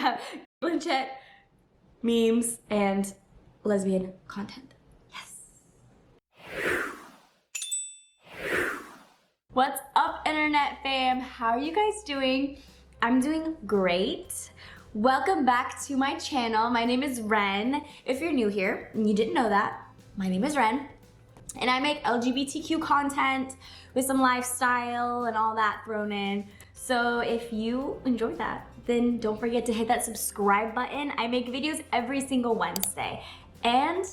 have Blanchett memes and lesbian content. Yes. What's up, internet fam? How are you guys doing? I'm doing great. Welcome back to my channel. My name is Ren. If you're new here and you didn't know that, my name is Ren. And I make LGBTQ content with some lifestyle and all that thrown in. So if you enjoy that, then don't forget to hit that subscribe button. I make videos every single Wednesday and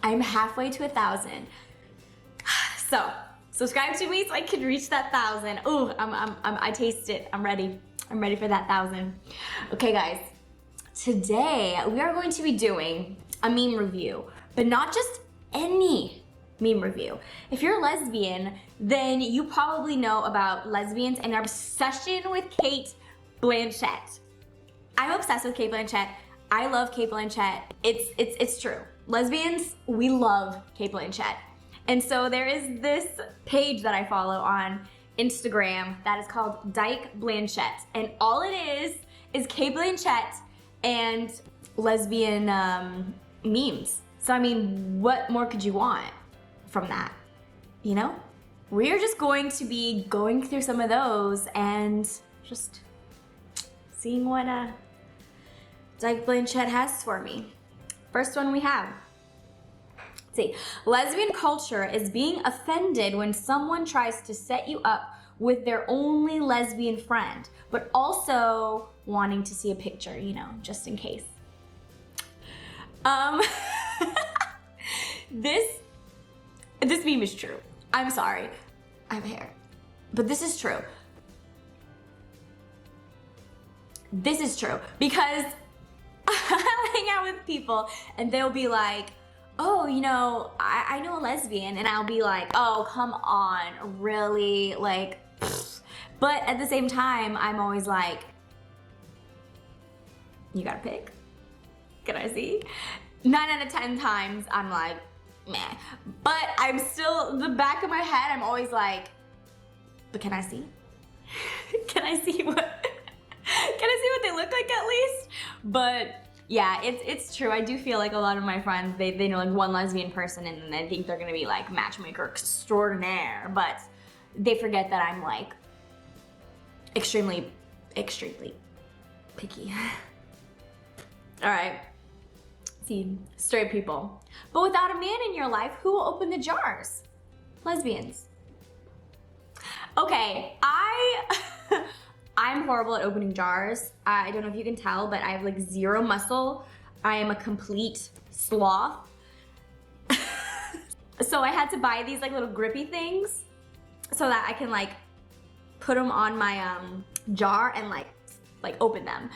I'm halfway to 1,000. So subscribe to me so I can reach that 1,000. Ooh, I taste it. I'm ready. I'm ready for that 1,000. Okay guys, today we are going to be doing a meme review, but not just any meme review. If you're a lesbian, then you probably know about Lesbians and their obsession with Cate Blanchett. I'm obsessed with Cate Blanchett. I love Cate Blanchett. It's true. Lesbians, we love Cate Blanchett. And so there is this page that I follow on Instagram that is called Cate Blanchett. And all it is Cate Blanchett and lesbian memes. So I mean, what more could you want from that, you know? We're just going to be going through some of those and just seeing what Cate Blanchett has for me. First one we have. Let's see. Lesbian culture is being offended when someone tries to set you up with their only lesbian friend, but also wanting to see a picture, you know, just in case. This meme is true. I'm sorry. I have hair. But this is true. This is true because I hang out with people and they'll be like, oh, you know, I know a lesbian, and I'll be like, oh, come on, really? Like, pfft. But at the same time, I'm always like, you gotta pick? Can I see? 9 out of 10 times, I'm like, meh. But I'm still, the back of my head, I'm always like, but can I see? Can I see what, can I see what they look like at least? But yeah, it's true. I do feel like a lot of my friends, they know like one lesbian person and they think they're gonna be like matchmaker extraordinaire, but they forget that I'm like extremely picky. All right. See, straight people. But without a man in your life, who will open the jars? Lesbians. Okay, I'm horrible at opening jars. I don't know if you can tell, but I have like zero muscle. I am a complete sloth. So I had to buy these like little grippy things so that I can like put them on my jar and like open them.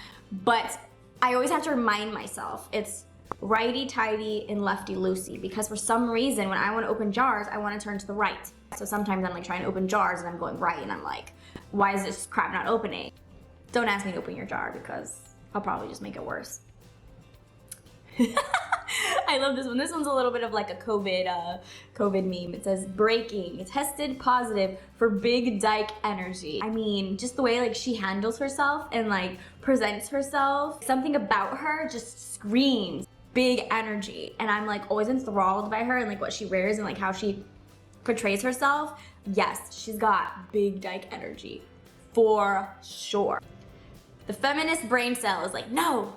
But I always have to remind myself it's righty-tighty and lefty-loosey, because for some reason when I want to open jars, I want to turn to the right. So sometimes I'm like trying to open jars and I'm going right and I'm like, why is this crap not opening? Don't ask me to open your jar because I'll probably just make it worse. I love this one. This one's a little bit of like a COVID meme. It says, breaking, tested positive for big dyke energy. I mean, just the way like she handles herself and like presents herself, something about her just screams big energy. And I'm like always enthralled by her and like what she wears and like how she portrays herself. Yes, she's got big dyke energy for sure. The feminist brain cell is like, no.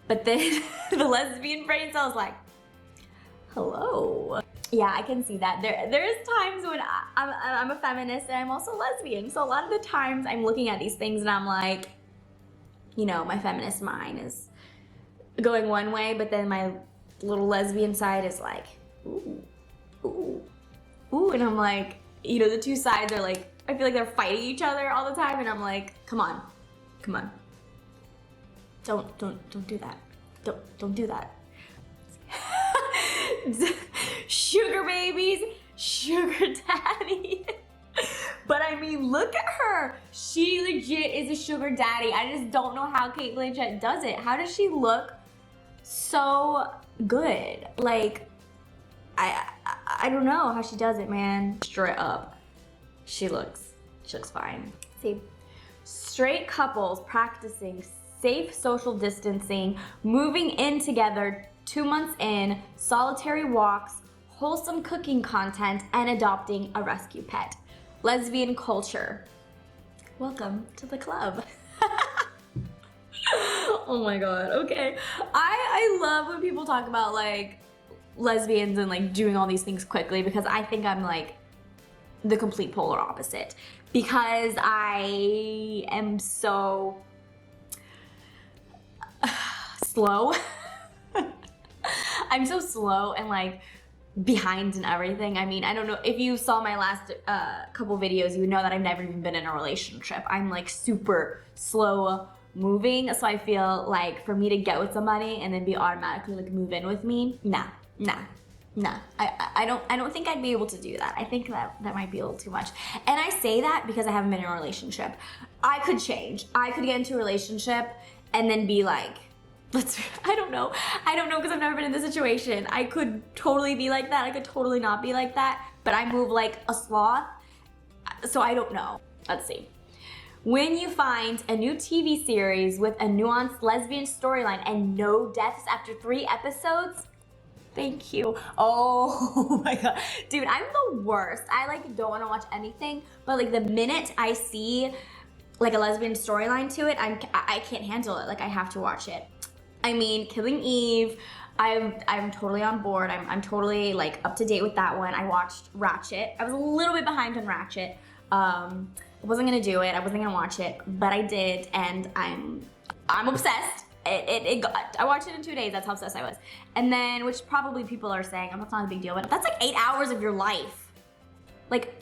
But then the lesbian brain cell is like, hello. Yeah, I can see that. There's times when I'm a feminist and I'm also lesbian. So a lot of the times I'm looking at these things and I'm like, you know, my feminist mind is going one way, but then my little lesbian side is like, ooh, ooh, ooh. And I'm like, you know, the two sides are like, I feel like they're fighting each other all the time. And I'm like, come on, come on. Don't do that. Don't do that. Sugar babies, sugar daddy. But I mean, look at her. She legit is a sugar daddy. I just don't know how Cate Blanchett does it. How does she look so good? Like, I don't know how she does it, man. Straight up, she looks fine. See, straight couples practicing safe social distancing, moving in together 2 months in, solitary walks, wholesome cooking content, and adopting a rescue pet. Lesbian culture. Welcome to the club. Oh my god, okay. I love when people talk about like lesbians and like doing all these things quickly, because I think I'm like the complete polar opposite, because I am so slow. I'm so slow and like behind in everything. I mean, I don't know if you saw my last couple videos, you would know that I've never even been in a relationship. I'm like super slow moving, so I feel like for me to get with somebody and then be automatically like move in with me, nah. I don't think I'd be able to do that. I think that might be a little too much. And I say that because I haven't been in a relationship. I could change. I could get into a relationship and then be like, I don't know because I've never been in this situation. I could totally be like that. I could totally not be like that. But I move like a sloth, so I don't know. Let's see. When you find a new TV series with a nuanced lesbian storyline and no deaths after 3 episodes, thank you. Oh my god. Dude, I'm the worst. I like don't want to watch anything, but like the minute I see like a lesbian storyline to it, I can't handle it. Like I have to watch it. I mean, Killing Eve, I'm totally on board. I'm totally like up to date with that one. I watched Ratchet. I was a little bit behind on Ratchet. I wasn't gonna do it. I wasn't gonna watch it, but I did, and I'm obsessed. I watched it in 2 days. That's how obsessed I was. And then, which probably people are saying, that's not a big deal, but that's like 8 hours of your life. Like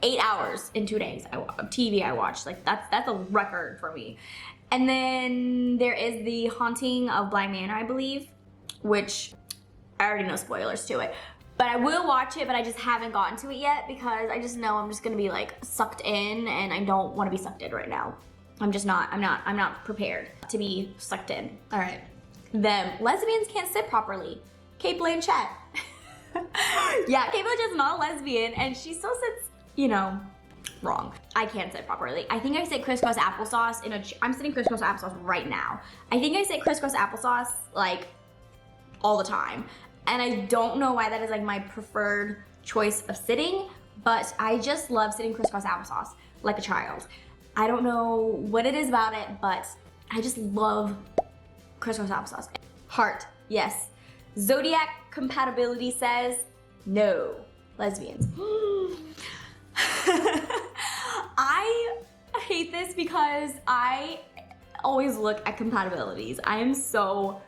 8 hours in 2 days. TV I watched. Like that's a record for me. And then there is The Haunting of Bly Manor, I believe, which I already know spoilers to it. But I will watch it, but I just haven't gotten to it yet because I just know I'm just gonna be like sucked in, and I don't want to be sucked in right now. I'm not prepared to be sucked in. All right. Then lesbians can't sit properly. Cate Blanchett. Yeah, Cate Blanchett's not a lesbian, and she still sits, you know, wrong. I can't sit properly. I think I sit crisscross applesauce I'm sitting crisscross applesauce right now. I think I sit crisscross applesauce like all the time. And I don't know why that is like my preferred choice of sitting, but I just love sitting crisscross applesauce like a child. I don't know what it is about it, but I just love crisscross applesauce. Heart, yes. Zodiac compatibility says no. Lesbians. I hate this because I always look at compatibilities. I am so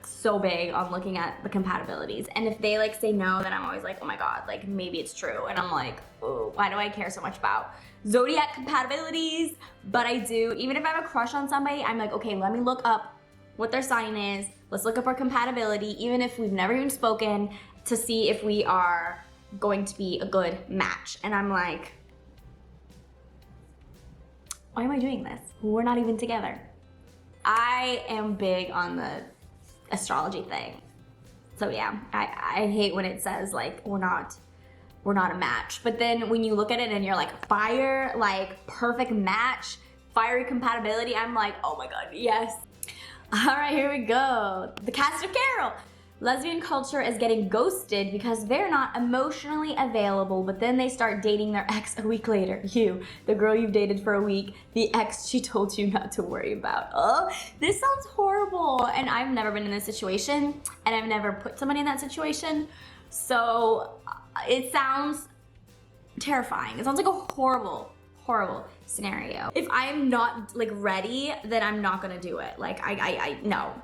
big on looking at the compatibilities. And if they like say no, then I'm always like, oh my god, like maybe it's true. And I'm like, oh, why do I care so much about zodiac compatibilities? But I do, even if I have a crush on somebody, I'm like, okay, let me look up what their sign is. Let's look up our compatibility, even if we've never even spoken, to see if we are going to be a good match. And I'm like, why am I doing this? We're not even together. I am big on the astrology thing. So yeah, I hate when it says like we're not a match. But then when you look at it and you're like fire, like perfect match, fiery compatibility, I'm like, oh my god, yes. All right, here we go. The cast of Carol. Lesbian culture is getting ghosted because they're not emotionally available, but then they start dating their ex a week later. You, the girl you've dated for a week, the ex she told you not to worry about. Oh, this sounds horrible. And I've never been in this situation, and I've never put somebody in that situation. So it sounds terrifying. It sounds like a horrible scenario. If I am not like ready, then I'm not gonna do it. Like no.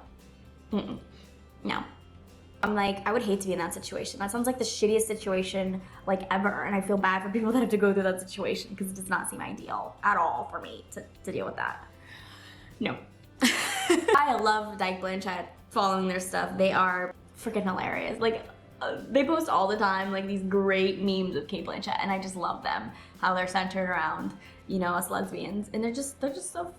No. I'm like, I would hate to be in that situation. That sounds like the shittiest situation like ever, and I feel bad for people that have to go through that situation because it does not seem ideal at all for me to deal with that. No. I love Cate Blanchett, following their stuff. They are freaking hilarious. Like, they post all the time like these great memes of Cate Blanchett, and I just love them. How they're centered around, you know, us lesbians, and they're just so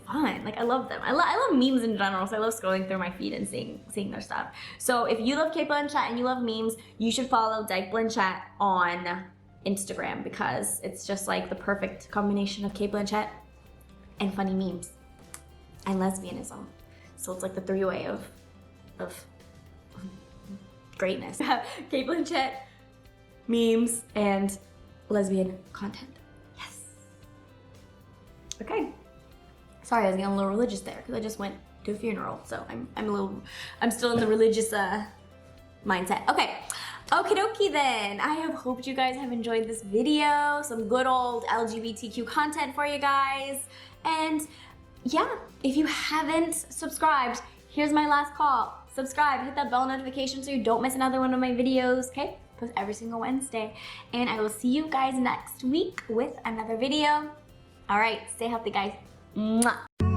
fun. Like I love them. I love memes in general, so I love scrolling through my feed and seeing their stuff. So if you love Cate Blanchett and you love memes, you should follow Cate Blanchett on Instagram because it's just like the perfect combination of Cate Blanchett and funny memes. and lesbianism. So it's like the three-way of greatness. Cate Blanchett, memes, and lesbian content. Yes. Okay. Sorry, I was getting a little religious there because I just went to a funeral, so I'm still in the religious mindset. Okay. Okie dokie then. I have hoped you guys have enjoyed this video. Some good old LGBTQ content for you guys. And yeah, if you haven't subscribed, here's my last call. Subscribe, hit that bell notification so you don't miss another one of my videos, okay? Post every single Wednesday. And I will see you guys next week with another video. All right, stay healthy, guys. Mwah.